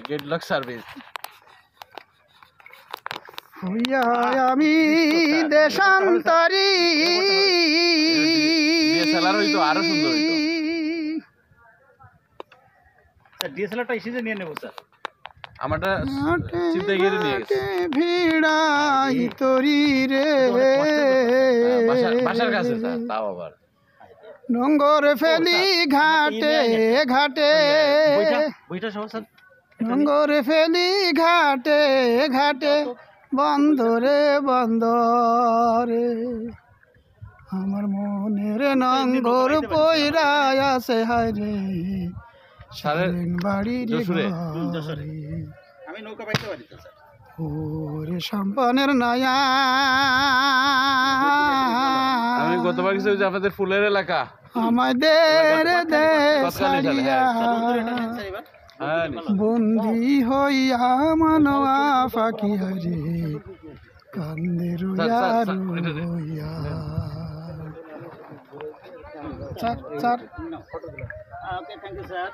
gate lock service হইয়া আমি দেশান্তরী DSLR হইতো আরো সুন্দর হইতো স্যার ডিএসএলআরটা এসে নিয়ে নেব স্যার আমারটা চিন্তা গিয়ে নিয়ে গেছে ভিড়াই তরি রে বাসার কাছে স্যার তাও আবার নোংর ফেলি ঘাটে ঘাটে বইটা সহ স্যার নোংর ফেলি ঘাটে ঘাটে বন্দরে বন্দরে আমার মনের নঙ্গর পয়রা আছে হায় রে সারেন বাড়ির ঘরে আমি নৌকা পাইতে পারি তো স্যার ওরে সম্পানের নায়া আমি গতবার কিছু যে আপনাদের ফুলের এলাকা আমাদের দেশারিয়া বন্দি হইয়া মানবা ফাঁকি হরে কান্দে রইয়া রইয়া ওকে থ্যাংক ইউ স্যার